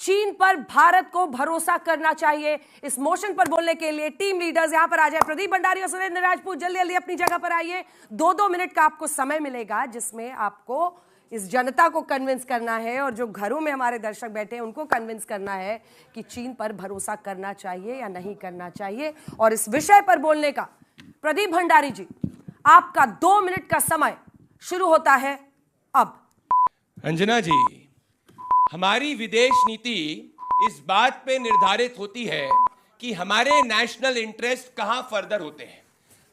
चीन पर भारत को भरोसा करना चाहिए? इस मोशन पर बोलने के लिए टीम लीडर्स यहां पर आ जाए। प्रदीप भंडारी और सुरेंद्र राजपूत जल्दी जल्दी अपनी जगह पर आइए। 2-2 मिनट का आपको समय मिलेगा जिसमें आपको इस जनता को कन्विंस करना है और जो घरों में हमारे दर्शक बैठे हैं उनको कन्विंस करना है कि चीन पर भरोसा करना चाहिए या नहीं करना चाहिए। और इस विषय पर बोलने का प्रदीप भंडारी जी, आपका 2 मिनट का समय शुरू होता है अब। अंजना जी, हमारी विदेश नीति इस बात पे निर्धारित होती है कि हमारे नेशनल इंटरेस्ट कहां फर्दर होते हैं।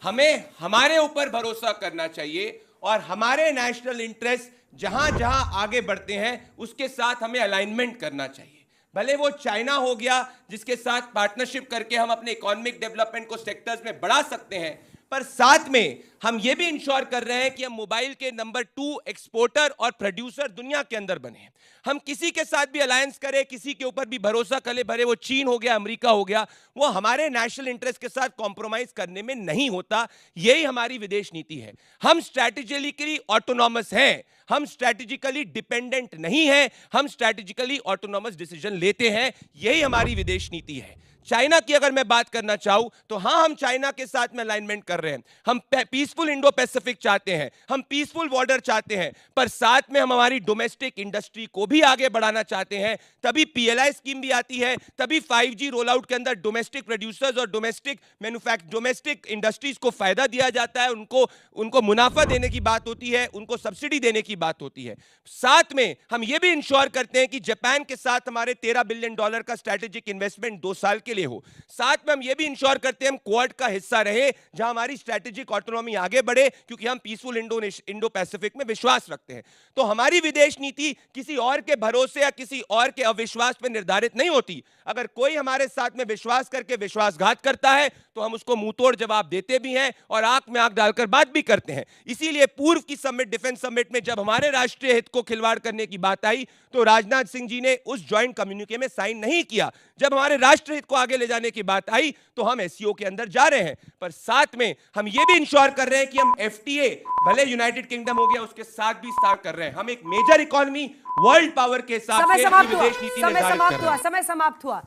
हमें हमारे ऊपर भरोसा करना चाहिए और हमारे नेशनल इंटरेस्ट जहां जहां आगे बढ़ते हैं उसके साथ हमें अलाइनमेंट करना चाहिए। भले वो चाइना हो गया जिसके साथ पार्टनरशिप करके हम अपने इकोनॉमिक डेवलपमेंट को सेक्टर्स में बढ़ा सकते हैं, पर साथ में हम ये भी इंश्योर कर रहे हैं कि हम मोबाइल के नंबर 2 एक्सपोर्टर और प्रोड्यूसर दुनिया के अंदर बने। हम किसी के साथ भी अलायंस करें, किसी के ऊपर भी भरोसा करें, भले वो चीन हो गया, अमेरिका हो गया, वो हमारे नेशनल इंटरेस्ट के साथ कॉम्प्रोमाइज करने में नहीं होता। यही हमारी विदेश नीति है। हम स्ट्रैटेजिकली ऑटोनॉमस हैं, हम स्ट्रैटेजिकली डिपेंडेंट नहीं हैं, हम स्ट्रैटेजिकली ऑटोनॉमस डिसीजन लेते हैं। यही हमारी विदेश नीति है। चाइना की अगर मैं बात करना चाहूं तो हां, हम चाइना के साथ में अलाइनमेंट कर रहे हैं। हम पीसफुल इंडो पैसिफिक चाहते हैं, हम पीसफुल बॉर्डर चाहते हैं, पर साथ में हम हमारी डोमेस्टिक इंडस्ट्री को भी आगे बढ़ाना चाहते हैं। तभी पीएलआई स्कीम भी आती है, तभी 5G रोल आउट के अंदर डोमेस्टिक प्रोड्यूसर्स और डोमेस्टिक इंडस्ट्रीज को फायदा दिया जाता है, उनको मुनाफा देने की बात होती है, उनको सब्सिडी देने की बात होती है। साथ में हम ये भी इंश्योर करते हैं कि जापान के साथ हमारे $13 बिलियन का स्ट्रैटेजिक इन्वेस्टमेंट 2 साल के लिए हो। साथ में हम ये भी इंश्योर करते हैं हम क्वाड का हिस्सा रहे, जहां हमारी स्ट्रैटेजिक ऑटोनॉमी आगे बढ़े, क्योंकि हम पीसफुल इंडो पैसिफिक में विश्वास रखते हैं। तो हमारी विदेश नीति किसी और के भरोसे या किसी और के अविश्वास पर निर्धारित नहीं होती। अगर कोई हमारे साथ में विश्वास करके विश्वासघात करता है तो हम उसको मुंहतोड़ जवाब देते भी हैं और आंख में आंख डालकर बात भी करते हैं। इसीलिए पूर्व की समिट, डिफेंस समिट में जब हमारे राष्ट्रीय हित को खिलवाड़ करने की बात आई तो राजनाथ सिंह जी ने उस ज्वाइंट कम्युनिके में साइन नहीं किया। जब हमारे राष्ट्रीय हित को आगे ले जाने की बात आई तो हम एससीओ के अंदर जा रहे हैं, पर साथ में हम ये भी इंश्योर कर रहे हैं कि हम एफटीए, भले यूनाइटेड किंगडम हो गया, उसके साथ भी साथ कर रहे हैं। हम एक मेजर इकोनॉमी, वर्ल्ड पावर के साथ विदेश नीति निर्धारित कर रहे हैं। समय समाप्त हुआ।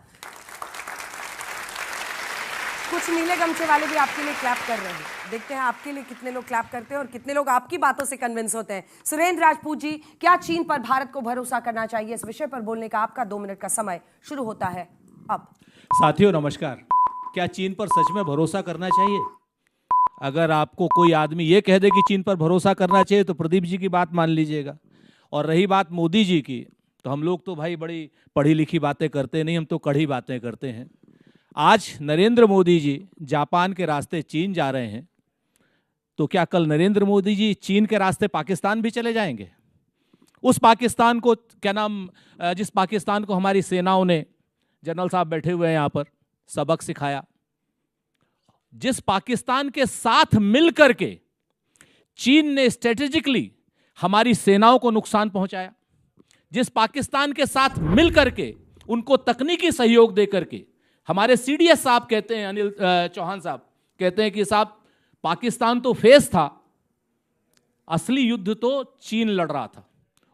कुछ नीले गमछे वाले भी आपके लिए क्लैप कर रहे हैं। देखते हैं आपके लिए कितने लोग क्लैप करते हैं और कितने लोग आपकी बातों से कन्विंस होते हैं। सुरेंद्र राजपूत जी, क्या चीन पर भारत को भरोसा करना चाहिए? इस विषय पर बोलने का आपका 2 मिनट का समय शुरू होता है अब। साथियों नमस्कार। क्या चीन पर सच में भरोसा करना चाहिए? अगर आपको कोई आदमी ये कह दे कि चीन पर भरोसा करना चाहिए तो प्रदीप जी की बात मान लीजिएगा। और रही बात मोदी जी की, तो हम लोग तो भाई बड़ी पढ़ी लिखी बातें करते नहीं, हम तो कड़ी बातें करते हैं। आज नरेंद्र मोदी जी जापान के रास्ते चीन जा रहे हैं, तो क्या कल नरेंद्र मोदी जी चीन के रास्ते पाकिस्तान भी चले जाएंगे? उस पाकिस्तान को जिस पाकिस्तान को हमारी सेनाओं ने, जनरल साहब बैठे हुए हैं यहाँ पर, सबक सिखाया, जिस पाकिस्तान के साथ मिलकर के चीन ने स्ट्रेटेजिकली हमारी सेनाओं को नुकसान पहुंचाया, जिस पाकिस्तान के साथ मिलकर के उनको तकनीकी सहयोग देकर के, हमारे सीडीएस साहब कहते हैं, अनिल चौहान साहब कहते हैं कि साहब पाकिस्तान तो फेस था, असली युद्ध तो चीन लड़ रहा था।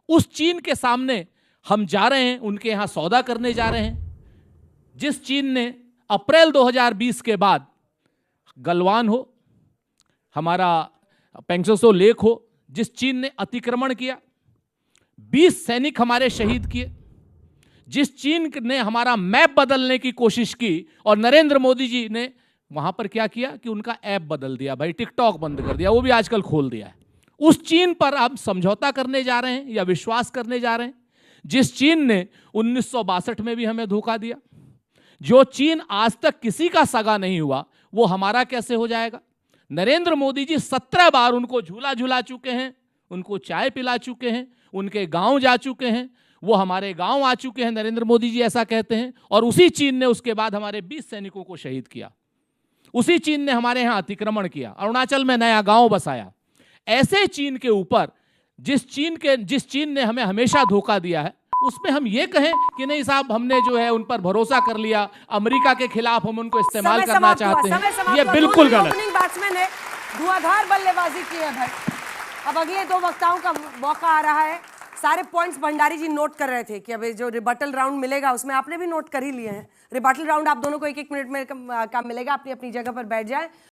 उस चीन के सामने हम जा रहे हैं, उनके यहां सौदा करने जा रहे हैं। जिस चीन ने अप्रैल 2020 के बाद गलवान हो, हमारा पेंगसो लेक हो, जिस चीन ने अतिक्रमण किया, 20 सैनिक हमारे शहीद किए, जिस चीन ने हमारा मैप बदलने की कोशिश की, और नरेंद्र मोदी जी ने वहां पर क्या किया कि उनका ऐप बदल दिया, भाई टिकटॉक बंद कर दिया, वो भी आजकल खोल दिया है। उस चीन पर आप समझौता करने जा रहे हैं या विश्वास करने जा रहे हैं, जिस चीन ने 1962 में भी हमें धोखा दिया, जो चीन आज तक किसी का सगा नहीं हुआ, वो हमारा कैसे हो जाएगा? नरेंद्र मोदी जी 17 बार उनको झूला झूला चुके हैं, उनको चाय पिला चुके हैं, उनके गांव जा चुके हैं, वो हमारे गांव आ चुके हैं, नरेंद्र मोदी जी ऐसा कहते हैं। और उसी चीन ने उसके बाद हमारे 20 सैनिकों को शहीद किया, उसी चीन ने हमारे यहाँ अतिक्रमण किया, अरुणाचल में नया गांव बसाया। ऐसे चीन के ऊपर जिस चीन ने हमें हमेशा धोखा दिया है, उसमें हम ये कहें कि नहीं साहब हमने जो है उन पर भरोसा कर लिया, अमेरिका के खिलाफ हम उनको इस्तेमाल करना चाहते हैं, ये बिल्कुल गलत। बैट्समैन है, धुआंधार बल्लेबाजी की है भाई। अब अगले 2 वक्ताओं का मौका आ रहा है। सारे पॉइंट्स भंडारी जी नोट कर रहे थे कि अभी जो रिबटल राउंड मिलेगा उसमें आपने भी नोट कर ही लिए हैं। रिबटल राउंड आप दोनों को 1-1 मिनट में का मिलेगा, अपनी अपनी जगह पर बैठ जाए।